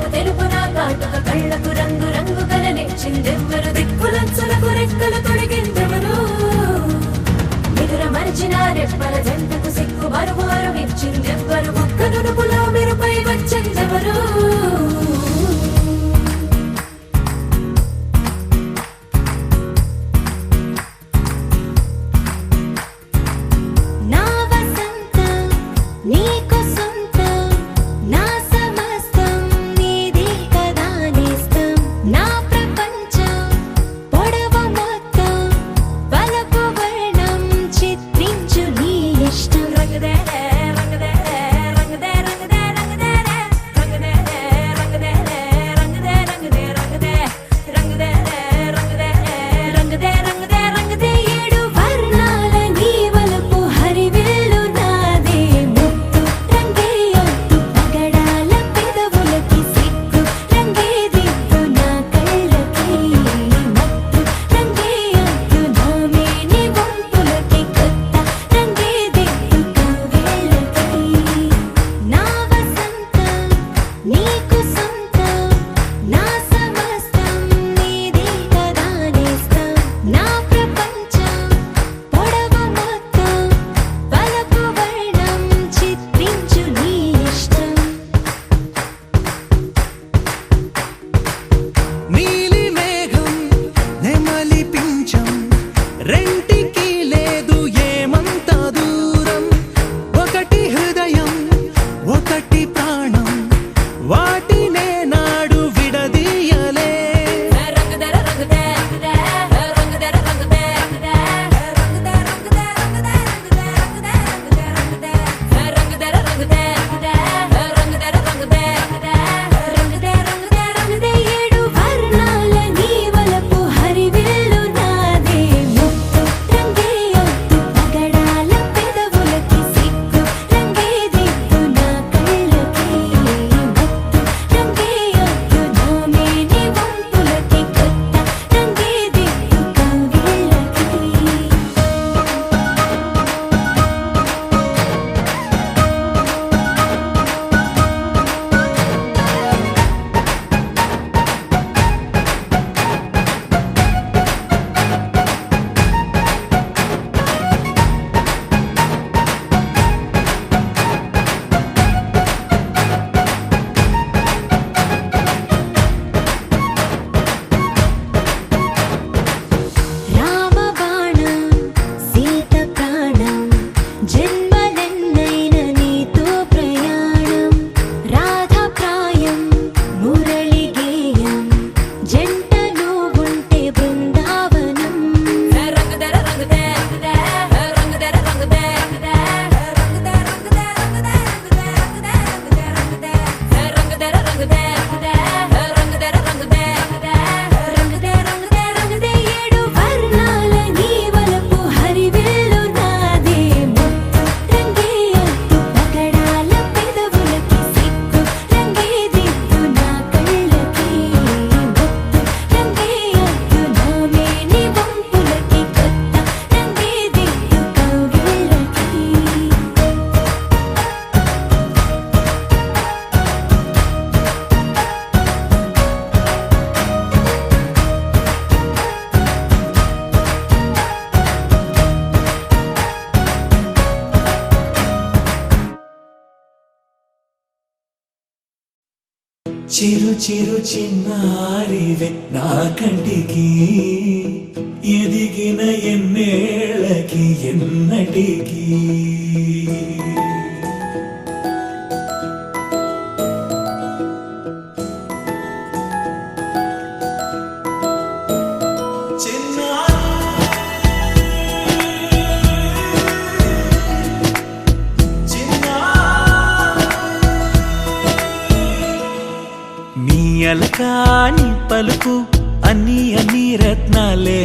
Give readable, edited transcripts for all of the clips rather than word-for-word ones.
పసుపు తెలుపు నా కాటుక కళ్ళకు రంగు రంగు కలనిచ్చిందెవ్వరు దిక్కులంచులకు రెక్కలు తొడిగిందెవరు నిదుర మరిచిన రెప్పల జంటకు సిగ్గు మరుమారు ఇచ్చిందెవ్వరు ఒక్క నునుపులో మెరుపై వచ్చిందెవరు చిరు చిరు చిన్నారివే నా కంటికి ఎదిగిన ఎన్నేళ్ళకి ఎన్నటికి అలకాని పలుకు అన్ని అన్ని రత్నాలే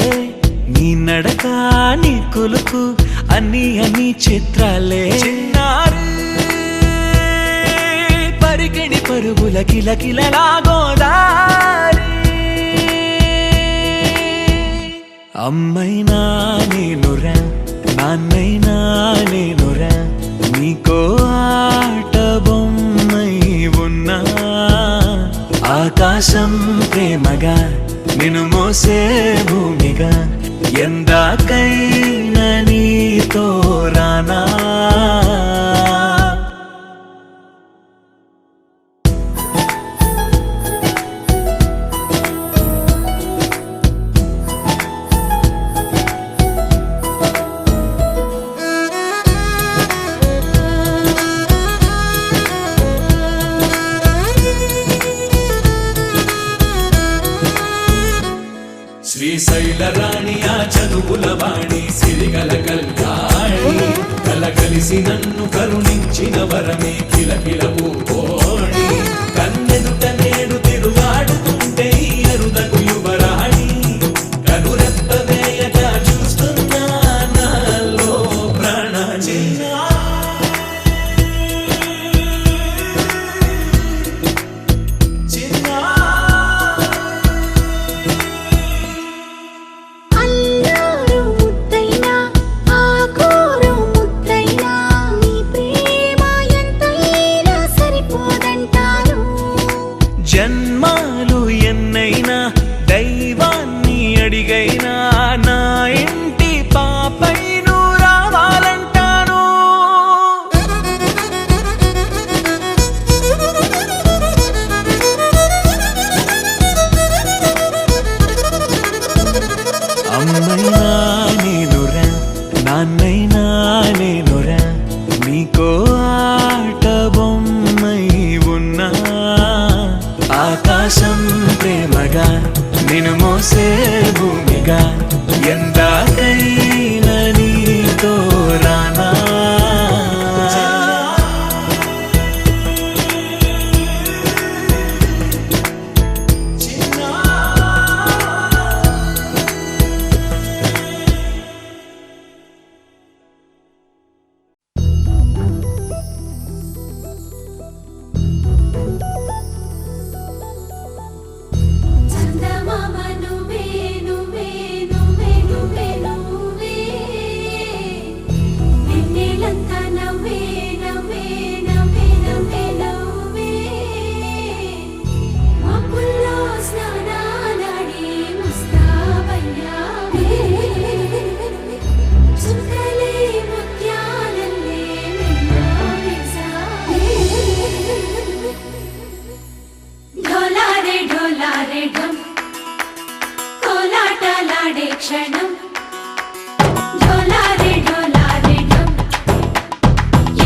నీ నడక నీ కులుకు అన్ని అన్ని చిత్రాలే చిన్నారి పరికిణి పరుగుల కిలకిలలా గోదారి అమ్మైనా నేనురా నాన్నైనా నేనురా నీకో ఆట బొమ్మై ఉన్నా ఆకాశం ప్రేమగా నిన్ను మోసే భూమిగా ఎందాకైనా నీతో రానా శ్రీశైల రాణి ఆ చదువుల వాణి సిరిగల కల్యాణి కలగలిసి నన్ను కరుణించిన వరమే కిలకిల పూకోణి కన్నెదుట నేడు తిరుగాడుతుంటే అరుదకు యువరాణి కనురెప్ప వేయగా చూస్తున్నా నాలో ప్రాణ జన్మాలు ఎన్నైనా దైవాన్ని అడిగైనా నా ఇంటి పాపై నువ్వు రావాలంటాను అమ్మైనా నేనురా నాన్నైనా నేనురా నీకో ఆట బొమ్మై ఉన్నా ఆకాశం ప్రేమగా నిన్ను మోసే భూమిగా ఎందాకైనా నీతో రానా చందమామ నువ్వే నువ్వే నువ్వే నువ్వే నువ్వే వెన్నెలంతా నవ్వే నవ్వే నవ్వే నవ్వే నవ్వే మబ్బుల్లో స్నానాలాడి ముస్తాబయ్యావే చుక్కలే ముత్యాలల్లే మెన్నావేశావే ढोलारे ढोलारे ढम कोलाटलाडे क्षणम ढोलारे ढोलारे ढम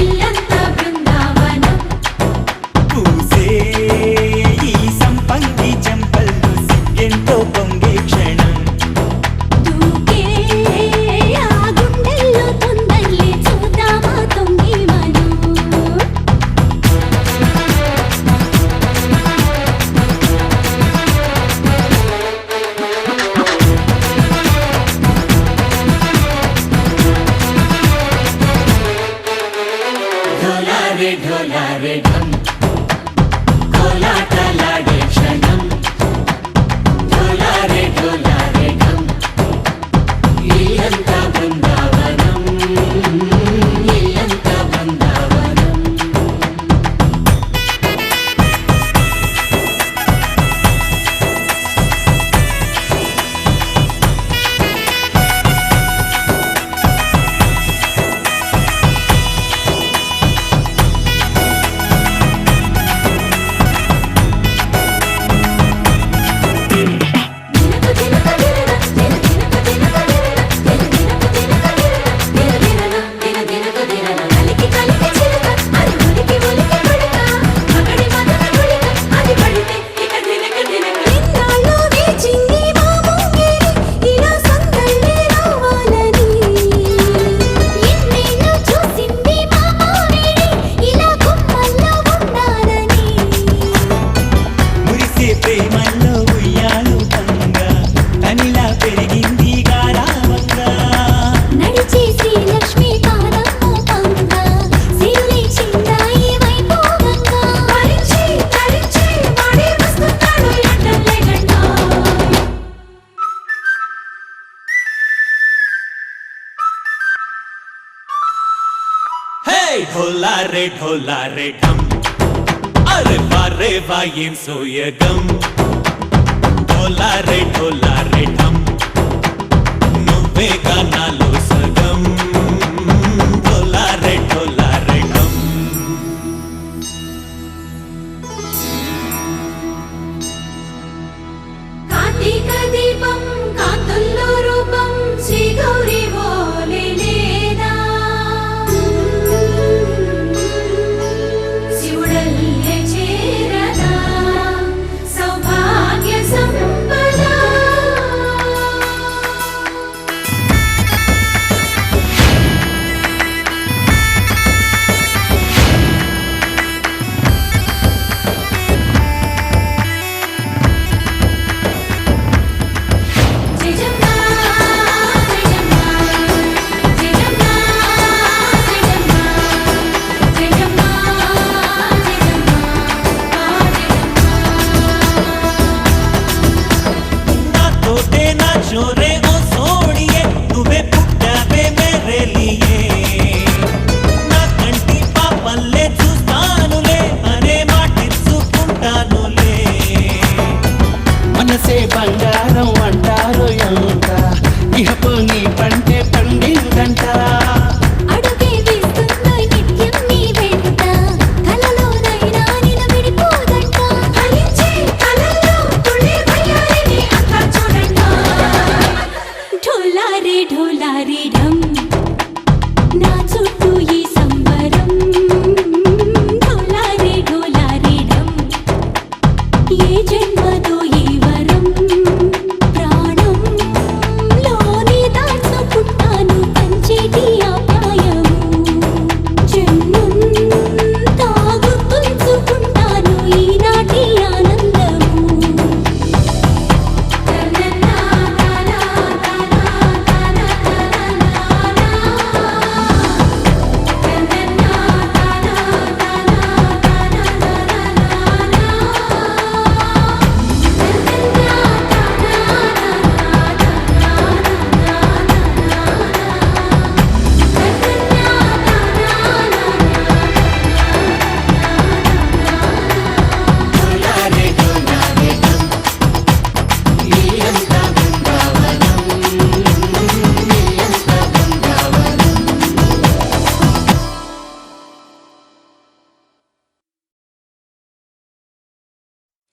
इल्लंता बृंदावनम పూసే ఈ సంపంగి చెంపల్లో సిగ్గెంతో పొంగే క్షణం దూకే ఆ గుండెల్లో తొందల్లి చూద్దామా తొంగి మనం ढोलारे ढोलारे ढम कोलाटलाडे क्षणम ढोलारे ढोलारे ढम ఇల్లంతా బృందావనం ఇల్లంతా బృందావనం ढोला रे ढम అరే వారే వాయేం సోయగం ఢోలారే ఢోలారే ఢమ్ నువ్వే గానాలో సగం ఢోలారే ఢోలారే ఢమ్ కార్తీక దీపం కాంతుల్లో రూపం శ్రీ గౌరీ ఓలే లేదా శివుడల్లే చేరదా సౌభాగ్య సంపద జయజమ్మా జయజమ్మా జయజమ్మా జయజమ్మా జయజమ్మా నా తోటే నా చోరే ఓ సోడియే నువ్వే పుట్టావే మేరే లియే నా కంటి పాపల్లే చూస్తానులే అనే మాటిచ్చుకుంటానులే మనసే బంగారం అంటారు ఎంత ఇహపు నీ పంటే పండిందంట అడుగే వేస్తుందో నిత్యం నీ వెంట కలలోనైనా నిలబడిపోదంట ఫలించే కలల్లో తుళ్ళే వయ్యారిని అంతా చూడంట ఢోలారే ఢోలారే ఢమ్ నా చుట్టూ ఈ సంబరం ఢోలారే ఢోలారే ఢమ్ ఏ జన్మదో ఈ వరం ప్రాణంలోనే దాచుకుంటాను పంచేటి ఆప్యాయము జన్మంతా గుర్తుంచుకుంటాను ఈనాటి ఆనందము ఢోలారే ఢోలారే ఢమ్ నీయంత బృందావనం నీయంత బృందావనం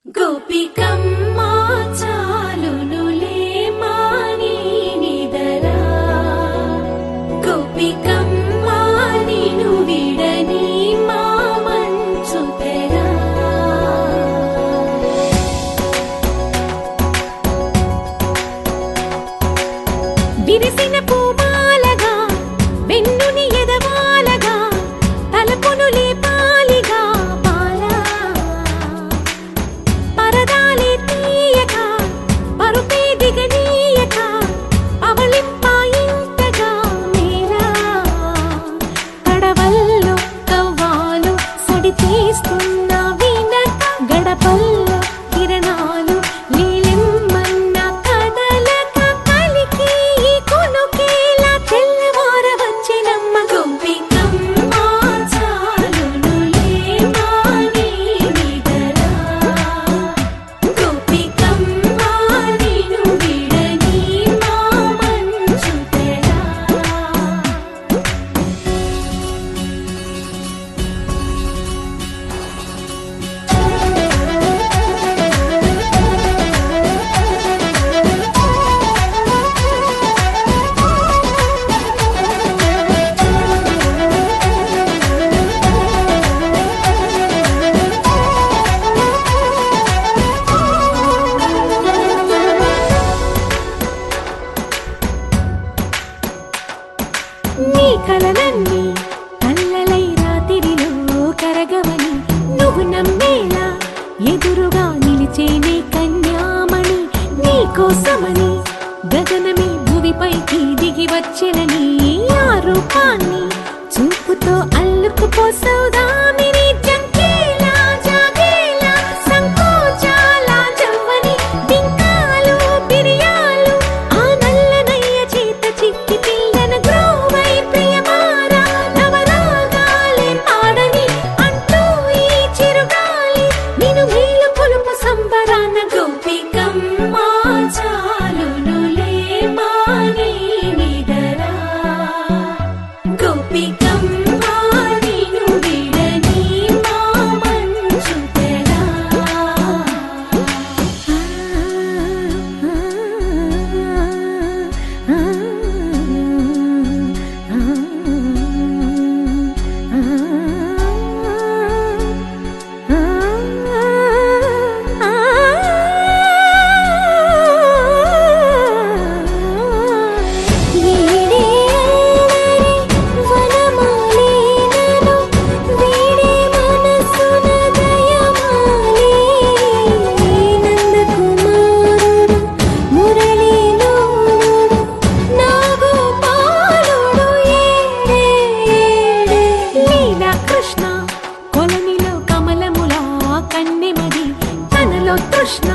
గోపికమ్మ చాలునులే మాని నిదరా గోపికమ్మ నిను విడని మా మంచు తెరా విరిసిన పూమాలగా వెన్నుని ఎదవాలగా తలపును లేపాలిగా బాలా పరదాలే తీయక పరుపే దిగనీయక అవలింపాయింతగా మేరా కడవల్లో కవ్వాలు సడి తీస్తున్న వినక గడపల్లో కిరణాలు నీలిమ్మన్న కదలక కలికి ఈ కొనుకేలా తెల్లవార వచ్చినమ్మ గోపికమ్మ చాలునులే మాని నిదరా గోపికమ్మ నిను విడని మా మంచు తెరా నీ కలలన్నీ కల్లలై రాత్రిలో కరగవని నువ్వు నమ్మేలా ఎదురుగా నిలిచేనే కన్యామణి నీ కోసమని గగనమే భువిపైకి దిగి వచ్చెనని ఆ రూపాన్ని చూపుతో అల్లుకుపోసౌదామిని జంకేలా జాగేలా సంకోచాల జవ్వని బింకాలు బిరియాలు ఆ నల్లనయ్య చేత చిక్కి పిల్లన గ్రోవై ప్రియమారా నవరాగాలే పాడని అంటూ ఈ చిరుగాలి నాలో తృష్ణ